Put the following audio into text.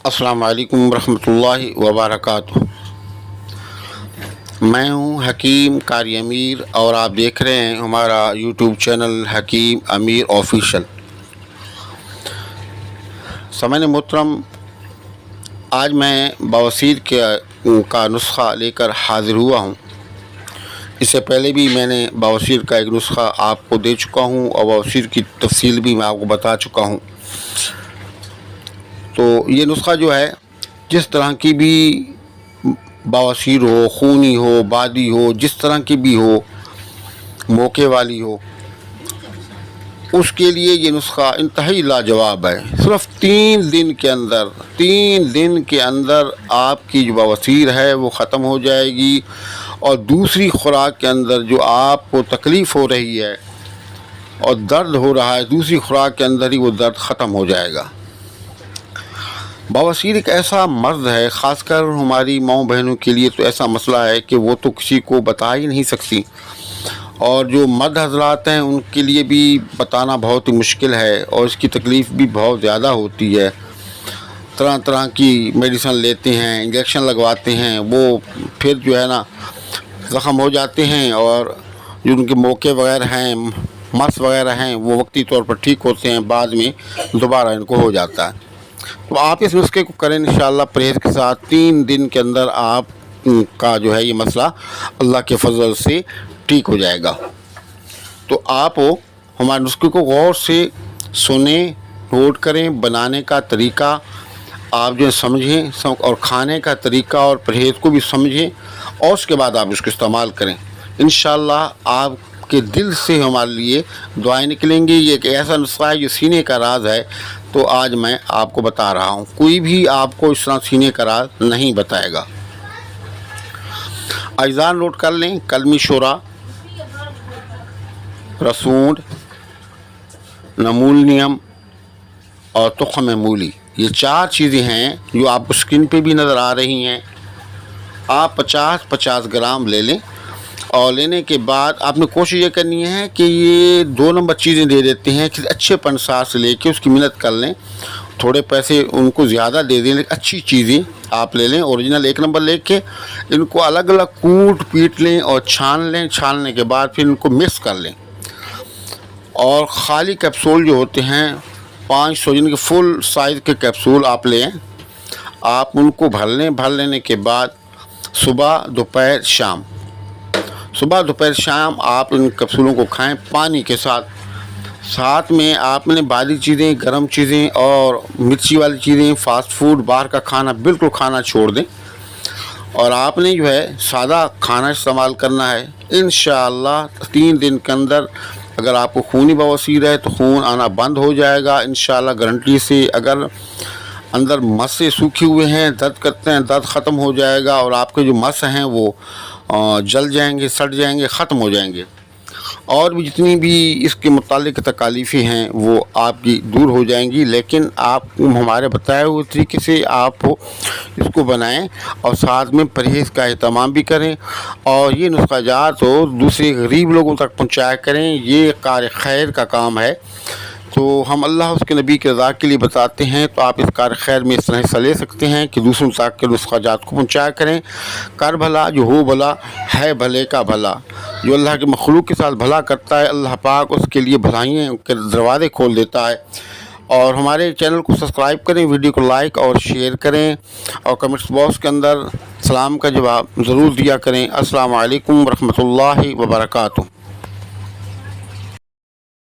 السلام علیکم ورحمۃ اللہ وبرکاتہ۔ میں ہوں حکیم قاری امیر اور آپ دیکھ رہے ہیں ہمارا یوٹیوب چینل حکیم امیر آفیشل۔ سامعین محترم، آج میں بواسیر کا نسخہ لے کر حاضر ہوا ہوں۔ اس سے پہلے بھی میں نے بواسیر کا ایک نسخہ آپ کو دے چکا ہوں اور بواسیر کی تفصیل بھی میں آپ کو بتا چکا ہوں۔ تو یہ نسخہ جو ہے، جس طرح کی بھی بواسیر ہو، خونی ہو، بادی ہو، جس طرح کی بھی ہو، موقع والی ہو، اس کے لیے یہ نسخہ انتہائی لاجواب ہے۔ صرف 3 دن کے اندر آپ کی جو بواسیر ہے وہ ختم ہو جائے گی، اور دوسری خوراک کے اندر جو آپ کو تکلیف ہو رہی ہے اور درد ہو رہا ہے، دوسری خوراک کے اندر ہی وہ درد ختم ہو جائے گا۔ بواسیر ایک ایسا مرض ہے، خاص کر ہماری ماؤں بہنوں کے لیے تو ایسا مسئلہ ہے کہ وہ تو کسی کو بتا ہی نہیں سکتی، اور جو مرد حضرات ہیں ان کے لیے بھی بتانا بہت ہی مشکل ہے، اور اس کی تکلیف بھی بہت زیادہ ہوتی ہے۔ طرح طرح کی میڈیسن لیتے ہیں، انجیکشن لگواتے ہیں، وہ پھر جو ہے نا زخم ہو جاتے ہیں، اور جو ان کے موقع وغیرہ ہیں، مس وغیرہ ہیں، وہ وقتی طور پر ٹھیک ہوتے ہیں، بعد میں دوبارہ ان کو ہو جاتا ہے۔ تو آپ اس نسخے کو کریں انشاءاللہ پرہیز کے ساتھ، 3 دن کے اندر آپ کا جو ہے یہ مسئلہ اللہ کے فضل سے ٹھیک ہو جائے گا۔ تو آپ ہمارے نسخے کو غور سے سنیں، نوٹ کریں، بنانے کا طریقہ آپ جو سمجھیں، اور کھانے کا طریقہ اور پرہیز کو بھی سمجھیں، اور اس کے بعد آپ اس کو استعمال کریں۔ انشاءاللہ آپ کے دل سے ہمارے لیے دعائیں نکلیں گی۔ یہ ایک ایسا نسخہ ہے جو سینے کا راز ہے، تو آج میں آپ کو بتا رہا ہوں۔ کوئی بھی آپ کو اس طرح سینے کا راز نہیں بتائے گا۔ اجزاء نوٹ کر لیں: کلمی شورا، رسوند، نمولنیم اور تخم مولی۔ یہ 4 چیزیں ہیں جو آپ کو اسکرین پہ بھی نظر آ رہی ہیں۔ آپ 50 گرام لے لیں، اور لینے کے بعد آپ نے کوشش یہ کرنی ہے کہ یہ 2 نمبر چیزیں دے دیتے ہیں کہ اچھے پنسار سے لے کے اس کی محنت کر لیں، تھوڑے پیسے ان کو زیادہ دے دیں، لیکن اچھی چیزیں آپ لے لیں، اوریجنل 1 نمبر لے کے ان کو الگ الگ کوٹ پیٹ لیں اور چھان لیں۔ چھاننے کے بعد پھر ان کو مکس کر لیں، اور خالی کیپسول جو ہوتے ہیں 500 جن کے فل سائز کے کیپسول آپ لیں، آپ ان کو بھر لیں۔ بھر لینے کے بعد صبح دوپہر شام آپ ان کیپسولوں کو کھائیں پانی کے ساتھ۔ ساتھ میں آپ نے بادی چیزیں، گرم چیزیں اور مرچی والی چیزیں، فاسٹ فوڈ، باہر کا کھانا بالکل کھانا چھوڑ دیں، اور آپ نے جو ہے سادہ کھانا استعمال کرنا ہے۔ انشاءاللہ 3 دن کے اندر اگر آپ کو خونی بواسیر ہے تو خون آنا بند ہو جائے گا انشاءاللہ گارنٹی سے۔ اگر اندر مسیں سوکھے ہوئے ہیں، درد کرتے ہیں، درد ختم ہو جائے گا، اور آپ کے جو مس ہیں وہ جل جائیں گے، سٹ جائیں گے، ختم ہو جائیں گے، اور بھی جتنی بھی اس کے متعلق تکالیفیں ہیں وہ آپ کی دور ہو جائیں گی۔ لیکن آپ ہمارے بتائے ہوئے طریقے سے آپ اس کو بنائیں، اور ساتھ میں پرہیز کا اہتمام بھی کریں، اور یہ نسخہ جات ہو دوسرے غریب لوگوں تک پہنچایا کریں۔ یہ کار خیر کا کام ہے، تو ہم اللہ اس کے نبی کے رضا کے لیے بتاتے ہیں، تو آپ اس کار خیر میں اس طرح حصہ لے سکتے ہیں کہ دوسروں تک کے نسخہ جات کو پہنچایا کریں۔ کر بھلا جو ہو بھلا ہے بھلے کا بھلا، جو اللہ کے مخلوق کے ساتھ بھلا کرتا ہے اللہ پاک اس کے لیے بھلائیوں کے دروازے کھول دیتا ہے۔ اور ہمارے چینل کو سبسکرائب کریں، ویڈیو کو لائک اور شیئر کریں، اور کمنٹس باکس کے اندر سلام کا جواب ضرور دیا کریں۔ السلام علیکم ورحمۃ اللہ وبرکاتہ۔